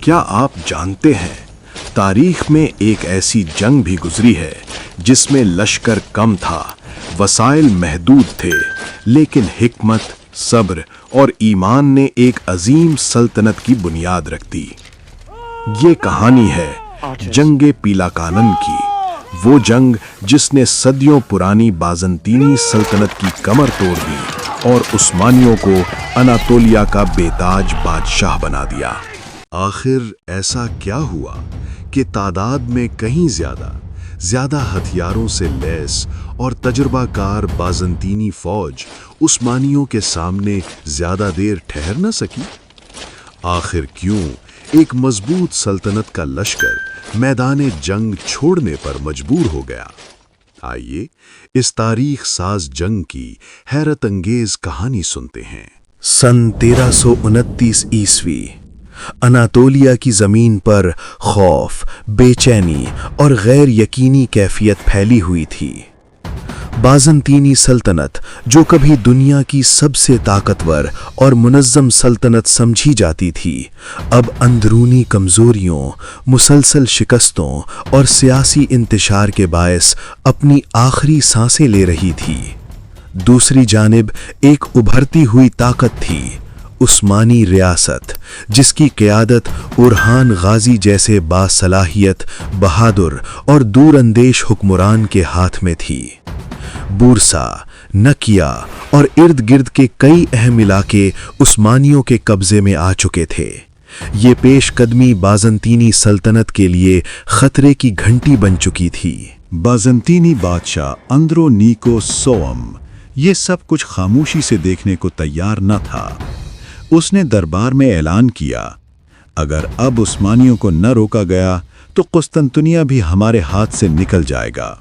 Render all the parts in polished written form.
کیا آپ جانتے ہیں تاریخ میں ایک ایسی جنگ بھی گزری ہے جس میں لشکر کم تھا، وسائل محدود تھے، لیکن حکمت، صبر اور ایمان نے ایک عظیم سلطنت کی بنیاد رکھ دی۔ یہ کہانی ہے جنگ پیلاکانن کی، وہ جنگ جس نے صدیوں پرانی بازنطینی سلطنت کی کمر توڑ دی اور عثمانیوں کو اناطولیہ کا بے تاج بادشاہ بنا دیا۔ آخر ایسا کیا ہوا کہ تعداد میں کہیں زیادہ ہتھیاروں سے لیس اور تجربہ کار بازنطینی فوج عثمانیوں کے سامنے زیادہ دیر ٹھہر نہ سکی؟ آخر کیوں ایک مضبوط سلطنت کا لشکر میدان جنگ چھوڑنے پر مجبور ہو گیا؟ آئیے اس تاریخ ساز جنگ کی حیرت انگیز کہانی سنتے ہیں۔ سن 1329 عیسوی اناطولیہ کی زمین پر خوف، بے چینی اور غیر یقینی کیفیت پھیلی ہوئی تھی۔ بازنطینی سلطنت، جو کبھی دنیا کی سب سے طاقتور اور منظم سلطنت سمجھی جاتی تھی، اب اندرونی کمزوریوں، مسلسل شکستوں اور سیاسی انتشار کے باعث اپنی آخری سانسیں لے رہی تھی۔ دوسری جانب ایک ابھرتی ہوئی طاقت تھی، عثمانی ریاست، جس کی قیادت اورحان غازی جیسے باصلاحیت، بہادر اور دور اندیش حکمران کے ہاتھ میں تھی۔ بورسا، نکیا اور ارد گرد کے کئی اہم علاقے عثمانیوں کے قبضے میں آ چکے تھے۔ یہ پیش قدمی بازنطینی سلطنت کے لیے خطرے کی گھنٹی بن چکی تھی۔ بازنطینی بادشاہ اندرونیکو سوم یہ سب کچھ خاموشی سے دیکھنے کو تیار نہ تھا۔ اس نے دربار میں اعلان کیا، اگر اب عثمانیوں کو نہ روکا گیا تو قسطنطنیہ بھی ہمارے ہاتھ سے نکل جائے گا۔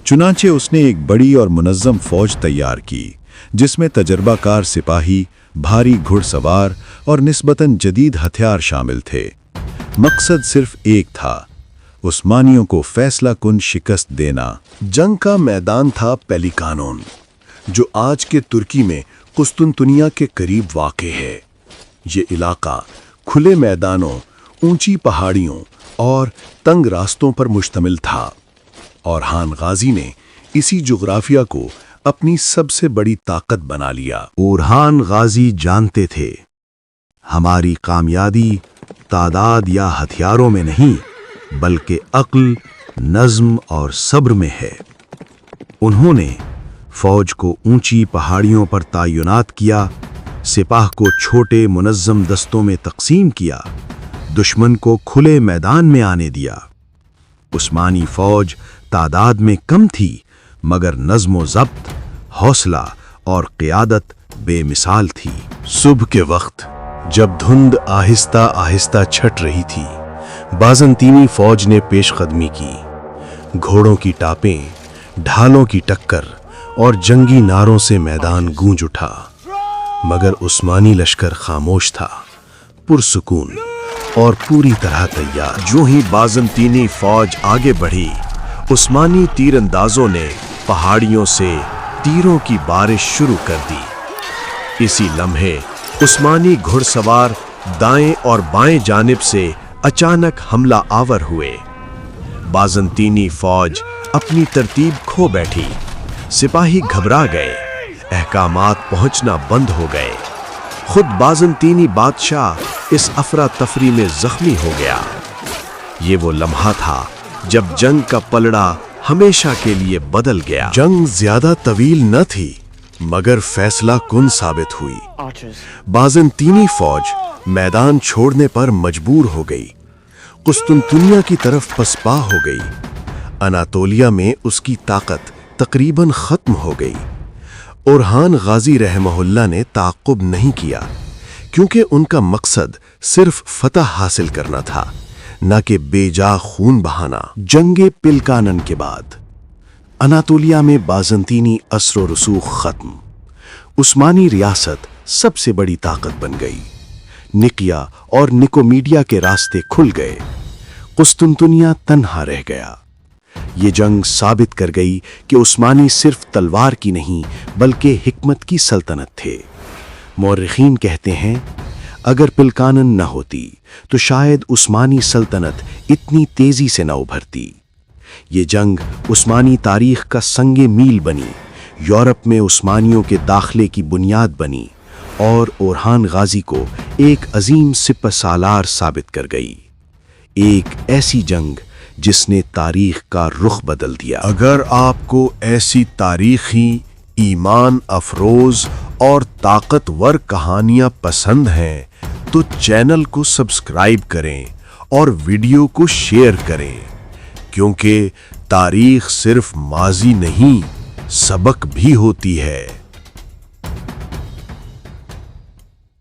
چنانچہ اس نے ایک بڑی اور منظم فوج تیار کی، جس میں تجربہ کار سپاہی، بھاری گھڑ سوار اور نسبتاً جدید ہتھیار شامل تھے۔ مقصد صرف ایک تھا، عثمانیوں کو فیصلہ کن شکست دینا۔ جنگ کا میدان تھا پیلیکانون، جو آج کے ترکی میں قسطنطنیہ کے قریب واقع ہے۔ یہ علاقہ کھلے میدانوں، اونچی پہاڑیوں اور تنگ راستوں پر مشتمل تھا، اور اورحان غازی نے اسی جغرافیہ کو اپنی سب سے بڑی طاقت بنا لیا۔ اورحان غازی جانتے تھے، ہماری کامیابی تعداد یا ہتھیاروں میں نہیں، بلکہ عقل، نظم اور صبر میں ہے۔ انہوں نے فوج کو اونچی پہاڑیوں پر تعینات کیا، سپاہ کو چھوٹے منظم دستوں میں تقسیم کیا، دشمن کو کھلے میدان میں آنے دیا۔ عثمانی فوج تعداد میں کم تھی، مگر نظم و ضبط، حوصلہ اور قیادت بے مثال تھی۔ صبح کے وقت جب دھند آہستہ آہستہ چھٹ رہی تھی، بازنطینی فوج نے پیش قدمی کی۔ گھوڑوں کی ٹاپیں، ڈھالوں کی ٹکر اور جنگی نعروں سے میدان گونج اٹھا، مگر عثمانی لشکر خاموش تھا، پرسکون اور پوری طرح تیار۔ جو ہی بازنطینی فوج آگے بڑھی، عثمانی تیر اندازوں نے پہاڑیوں سے تیروں کی بارش شروع کر دی۔ اسی لمحے عثمانی گھڑ سوار دائیں اور بائیں جانب سے اچانک حملہ آور ہوئے۔ بازنطینی فوج اپنی ترتیب کھو بیٹھی، سپاہی گھبرا گئے، احکامات پہنچنا بند ہو گئے۔ خود بازنطینی بادشاہ اس افراتفری میں زخمی ہو گیا۔ یہ وہ لمحہ تھا جب جنگ کا پلڑا ہمیشہ کے لیے بدل گیا۔ جنگ زیادہ طویل نہ تھی، مگر فیصلہ کن ثابت ہوئی۔ بازنطینی فوج میدان چھوڑنے پر مجبور ہو گئی، قسطنطنیہ کی طرف پسپا ہو گئی۔ اناطولیہ میں اس کی طاقت تقریباً ختم ہو گئی۔ اورحان غازی رحمہ اللہ نے تعاقب نہیں کیا، کیونکہ ان کا مقصد صرف فتح حاصل کرنا تھا، نہ کہ بے جا خون بہانا۔ جنگ پیلکانن کے بعد اناطولیہ میں بازنطینی اثر و رسوخ ختم، عثمانی ریاست سب سے بڑی طاقت بن گئی۔ نکیا اور نکومیڈیا کے راستے کھل گئے، قسطنطنیہ تنہا رہ گیا۔ یہ جنگ ثابت کر گئی کہ عثمانی صرف تلوار کی نہیں بلکہ حکمت کی سلطنت تھے۔ مورخین کہتے ہیں، اگر پلکانن نہ ہوتی تو شاید عثمانی سلطنت اتنی تیزی سے نہ ابھرتی۔ یہ جنگ عثمانی تاریخ کا سنگ میل بنی، یورپ میں عثمانیوں کے داخلے کی بنیاد بنی اور اورہان غازی کو ایک عظیم سپہ سالار ثابت کر گئی۔ ایک ایسی جنگ جس نے تاریخ کا رخ بدل دیا۔ اگر آپ کو ایسی تاریخی، ایمان افروز اور طاقتور کہانیاں پسند ہیں تو چینل کو سبسکرائب کریں اور ویڈیو کو شیئر کریں، کیونکہ تاریخ صرف ماضی نہیں، سبق بھی ہوتی ہے۔